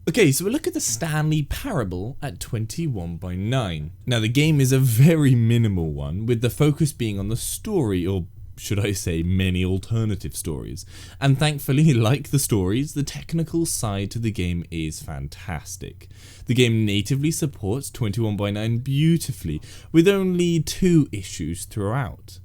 Okay, so we'll look at the Stanley Parable at 21:9. Now the game is a very minimal one, with the focus being on the story, or should I say many alternative stories. And thankfully, like the stories, the technical side to the game is fantastic. The game natively supports 21:9 beautifully, with only 2 issues throughout.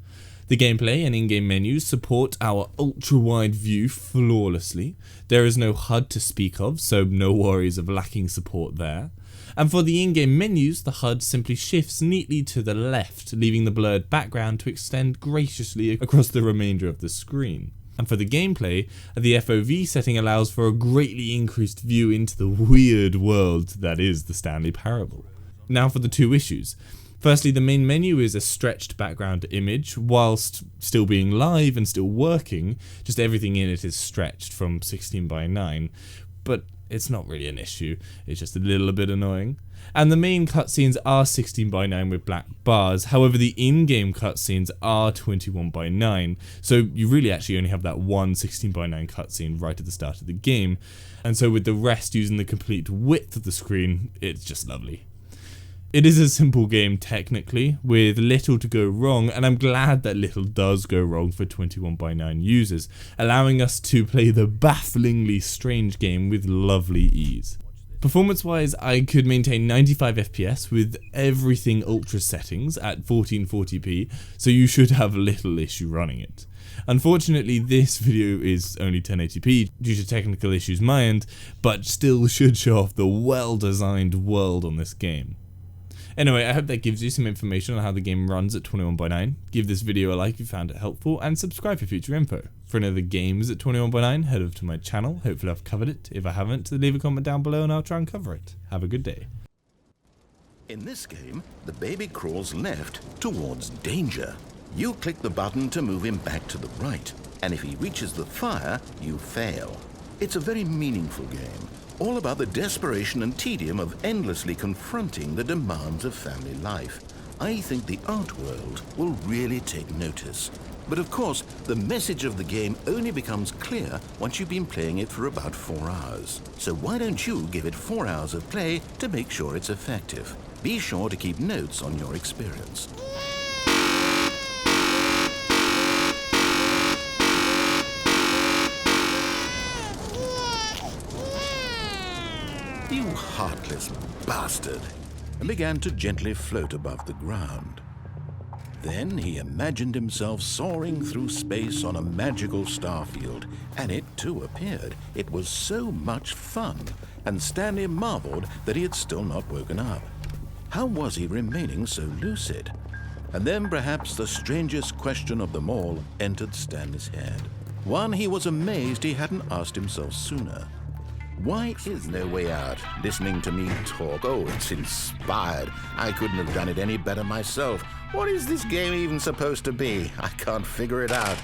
The gameplay and in-game menus support our ultra-wide view flawlessly. There is no HUD to speak of, so no worries of lacking support there. And for the in-game menus, the HUD simply shifts neatly to the left, leaving the blurred background to extend graciously across the remainder of the screen. And for the gameplay, the FOV setting allows for a greatly increased view into the weird world that is the Stanley Parable. Now for the 2 issues. Firstly, the main menu is a stretched background image, whilst still being live and still working, just everything in it is stretched from 16:9, but it's not really an issue, it's just a little bit annoying. And the main cutscenes are 16:9 with black bars, however the in-game cutscenes are 21:9, so you really actually only have that one 16:9 cutscene right at the start of the game, and so with the rest using the complete width of the screen, it's just lovely. It is a simple game technically, with little to go wrong, and I'm glad that little does go wrong for 21:9 users, allowing us to play the bafflingly strange game with lovely ease. Performance wise, I could maintain 95 FPS with everything ultra settings at 1440p, so you should have little issue running it. Unfortunately, this video is only 1080p due to technical issues my end, but still should show off the well designed world on this game. Anyway, I hope that gives you some information on how the game runs at 21:9. Give this video a like if you found it helpful, and subscribe for future info. For any other games at 21:9, head over to my channel. Hopefully I've covered it. If I haven't, leave a comment down below and I'll try and cover it. Have a good day. In this game, the baby crawls left towards danger. You click the button to move him back to the right, and if he reaches the fire, you fail. It's a very meaningful game, all about the desperation and tedium of endlessly confronting the demands of family life. I think the art world will really take notice. But of course, the message of the game only becomes clear once you've been playing it for about 4 hours. So why don't you give it 4 hours of play to make sure it's effective? Be sure to keep notes on your experience. You heartless bastard, and began to gently float above the ground. Then he imagined himself soaring through space on a magical starfield, and it too appeared. It was so much fun, and Stanley marveled that he had still not woken up. How was he remaining so lucid? And then perhaps the strangest question of them all entered Stanley's head. One he was amazed he hadn't asked himself sooner. Why is no way out? Listening to me talk, oh, it's inspired. I couldn't have done it any better myself. What is this game even supposed to be? I can't figure it out.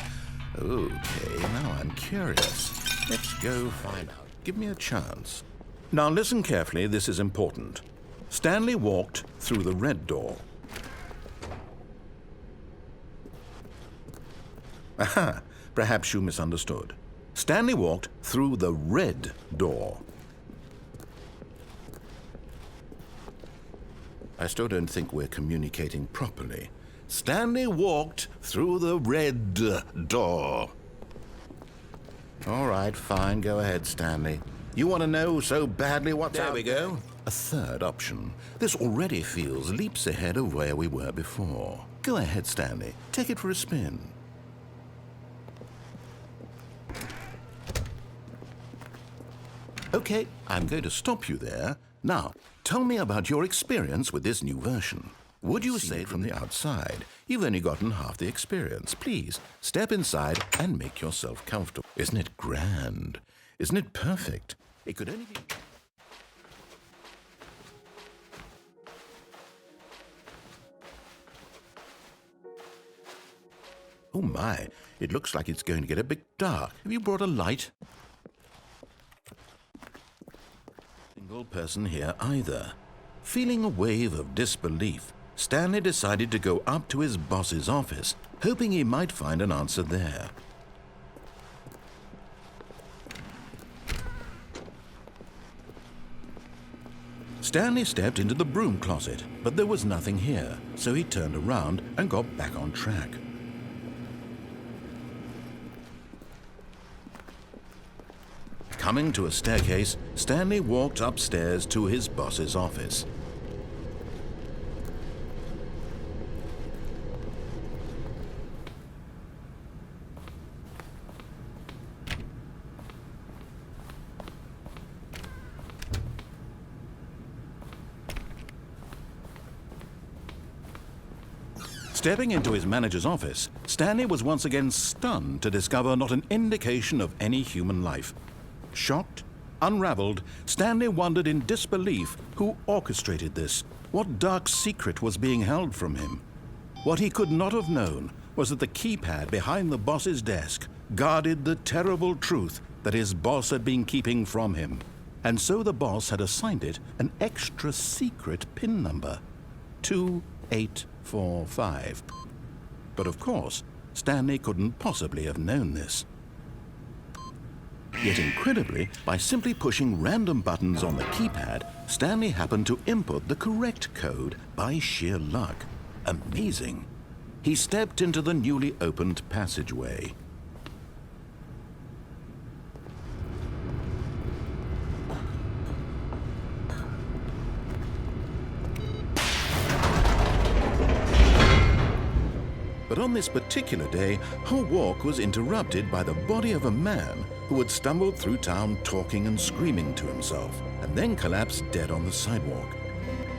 Okay, now I'm curious. Let's go find out. Give me a chance. Now listen carefully, this is important. Stanley walked through the red door. Aha, perhaps you misunderstood. Stanley walked through the red door. I still don't think we're communicating properly. Stanley walked through the red door. All right, fine, go ahead, Stanley. You want to know so badly what's out there? There we go. A third option. This already feels leaps ahead of where we were before. Go ahead, Stanley. Take it for a spin. Okay, I'm going to stop you there. Now, tell me about your experience with this new version. Would you say it from the outside? You've only gotten half the experience. Please, step inside and make yourself comfortable. Isn't it grand? Isn't it perfect? It could only be... Oh my, it looks like it's going to get a bit dark. Have you brought a light? Single person here either. Feeling a wave of disbelief, Stanley decided to go up to his boss's office, hoping he might find an answer there. Stanley stepped into the broom closet, but there was nothing here, so he turned around and got back on track. Coming to a staircase, Stanley walked upstairs to his boss's office. Stepping into his manager's office, Stanley was once again stunned to discover not an indication of any human life. Shocked, unraveled, Stanley wondered in disbelief who orchestrated this, what dark secret was being held from him. What he could not have known was that the keypad behind the boss's desk guarded the terrible truth that his boss had been keeping from him, and so the boss had assigned it an extra secret PIN number, 2845. But of course, Stanley couldn't possibly have known this. Yet incredibly, by simply pushing random buttons on the keypad, Stanley happened to input the correct code by sheer luck. Amazing. He stepped into the newly opened passageway. But on this particular day, her walk was interrupted by the body of a man who had stumbled through town talking and screaming to himself, and then collapsed dead on the sidewalk.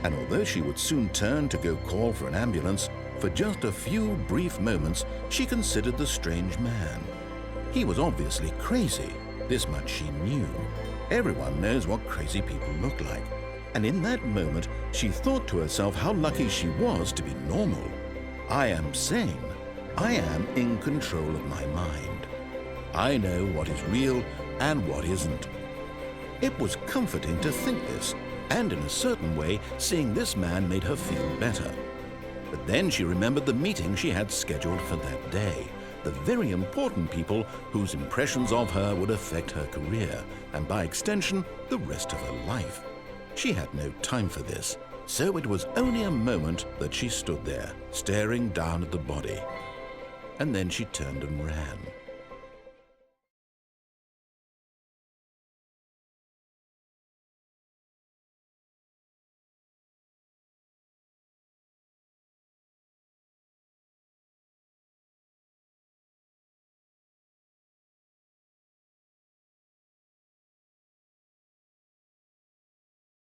And although she would soon turn to go call for an ambulance, for just a few brief moments she considered the strange man. He was obviously crazy, this much she knew. Everyone knows what crazy people look like. And in that moment, she thought to herself how lucky she was to be normal. I am sane. I am in control of my mind. I know what is real and what isn't. It was comforting to think this, and in a certain way, seeing this man made her feel better. But then she remembered the meeting she had scheduled for that day, the very important people whose impressions of her would affect her career, and by extension, the rest of her life. She had no time for this. So it was only a moment that she stood there, staring down at the body. And then she turned and ran.